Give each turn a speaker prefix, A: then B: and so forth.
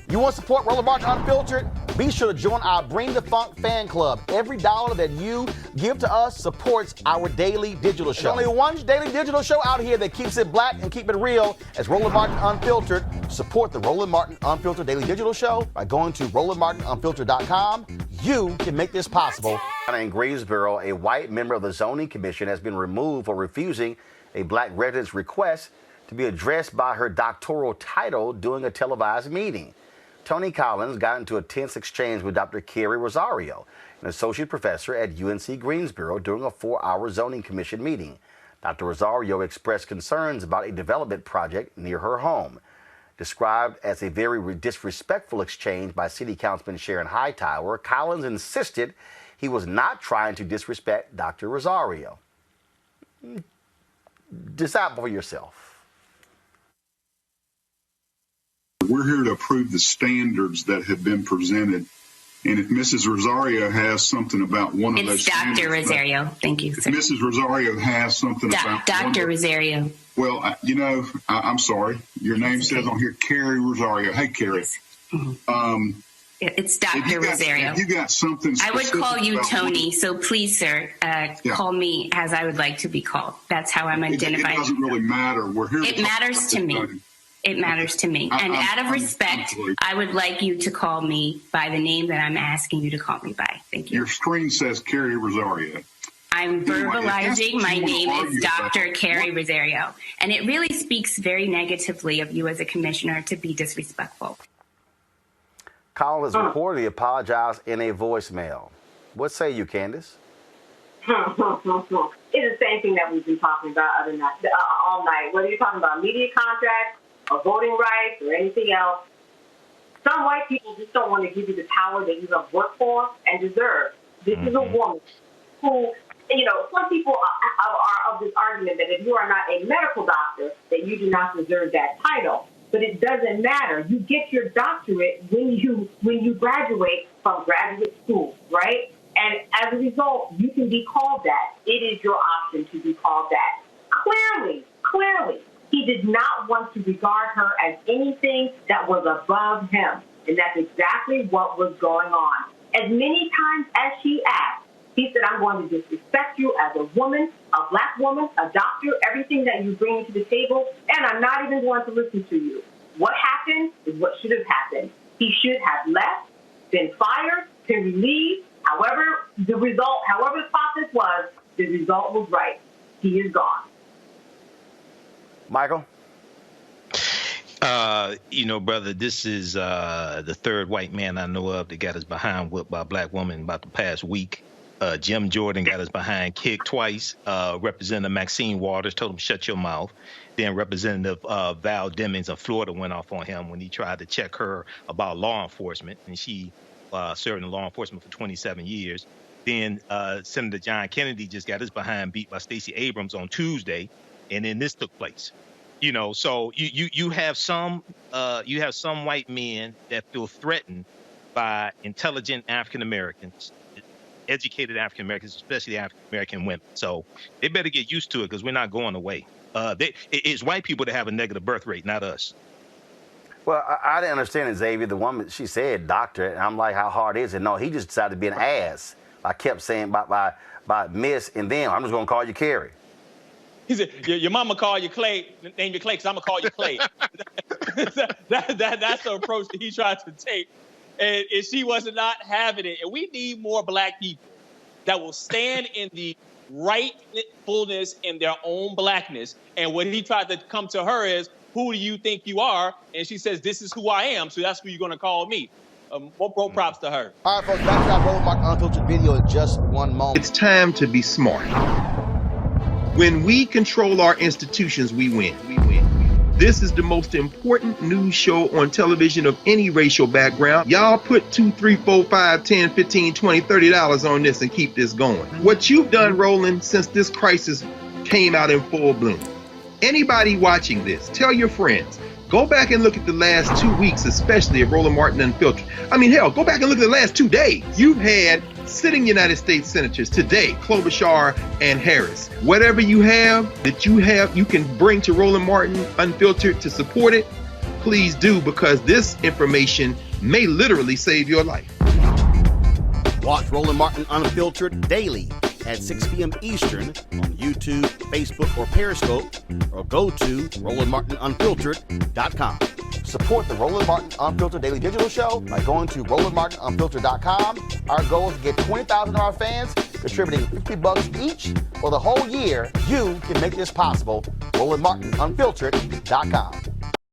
A: You want to support Roland Martin Unfiltered? Be sure to join our Bring the Funk fan club. Every dollar that you give to us supports our daily digital show. There's only one daily digital show out here that keeps it black and keep it real as Roland Martin Unfiltered. Support the Roland Martin Unfiltered daily digital show by going to RolandMartinUnfiltered.com. You can make this possible. In Greensboro, a white member of the zoning commission has been removed for refusing a black resident's request to be addressed by her doctoral title during a televised meeting. Tony Collins got into a tense exchange with Dr. Carrie Rosario, an associate professor at UNC Greensboro, during a 4-hour zoning commission meeting. Dr. Rosario expressed concerns about a development project near her home. Described as a very disrespectful exchange by City Councilman Sharon Hightower, Collins insisted he was not trying to disrespect Dr. Rosario. Decide for yourself.
B: We're here to approve the standards that have been presented. And if Mrs. Rosario has something about one of those standards.
C: It's Dr. Rosario. Thank you, sir.
B: If Mrs. Rosario has something about
C: Dr. Rosario.
B: Well, I'm sorry. Your name says on here, Carrie Rosario. Hey, Carrie.
C: Mm-hmm. It's Dr. Rosario.
B: You got something
C: I would call you Tony, so please, sir, call me as I would like to be called. That's how I'm identifying.
B: It doesn't really matter. We're here.
C: It matters to me. It matters to me. And out of respect, I would like you to call me by the name that I'm asking you to call me by. Thank you.
B: Your screen says Carrie Rosario.
C: I'm verbalizing my name is Dr. Carrie Rosario. And it really speaks very negatively of you as a commissioner to be disrespectful.
A: Collins reportedly apologized in a voicemail. What say you, Candace?
D: It's the same thing that we've been talking about all night. Whether you're talking about media contracts or voting rights or anything else, some white people just don't want to give you the power that you have worked for and deserve. This is a woman who, some people are of this argument that if you are not a medical doctor, that you do not deserve that title. But it doesn't matter. You get your doctorate when you graduate from graduate school, right? And as a result, you can be called that. It is your option to be called that. Clearly, he did not want to regard her as anything that was above him. And that's exactly what was going on. As many times as she asked, he said, I'm going to disrespect you as a woman, a black woman, a doctor, everything that you bring to the table, and I'm not even going to listen to you. What happened is what should have happened. He should have left, been fired, been relieved. However the process was, the result was right. He is gone.
A: Michael?
E: Brother, this is the third white man I know of that got his behind whipped by a black woman about the past week. Jim Jordan got his behind kicked twice. Representative Maxine Waters told him, shut your mouth. Then Representative Val Demings of Florida went off on him when he tried to check her about law enforcement. And she served in law enforcement for 27 years. Then Senator John Kennedy just got his behind beat by Stacey Abrams on Tuesday. And then this took place. So you have some white men that feel threatened by intelligent African Americans, educated African Americans, especially African American women. So they better get used to it because we're not going away. It's white people that have a negative birth rate, not us.
A: Well, I didn't understand it, Xavier. The woman, she said doctor, and I'm like, how hard is it? No, he just decided to be an ass. I kept saying by Miss, and then I'm just going to call you Carrie.
F: He said, your mama call you Clay, name you Clay, because I'm going to call you Clay. That's the approach that he tried to take. And she was not having it. And we need more black people that will stand in the rightfulness in their own blackness. And what he tried to come to her is, who do you think you are? And she says, this is who I am, so that's who you're going to call me. More props to her.
A: All right, folks, back to our Roland Martin Unfiltered video in just one moment.
G: It's time to be smart. When we control our institutions, we win. This is the most important news show on television of any racial background. Y'all put $2, $3, $4, $5, $10, $15, $20, $30 on this and keep this going. What you've done, Roland, since this crisis came out in full bloom. Anybody watching this, tell your friends. Go back and look at the last 2 weeks, especially of Roland Martin Unfiltered. I mean, hell, go back and look at the last 2 days. You've had sitting United States senators today, Klobuchar and Harris. Whatever you have, you can bring to Roland Martin Unfiltered to support it. please do, because this information may literally save your life.
A: Watch Roland Martin Unfiltered daily at 6 p.m. Eastern on YouTube, Facebook, or Periscope, or go to RolandMartinUnfiltered.com. Support the Roland Martin Unfiltered Daily Digital Show by going to RolandMartinUnfiltered.com. Our goal is to get 20,000 of our fans contributing $50 each for the whole year. You can make this possible. RolandMartinUnfiltered.com.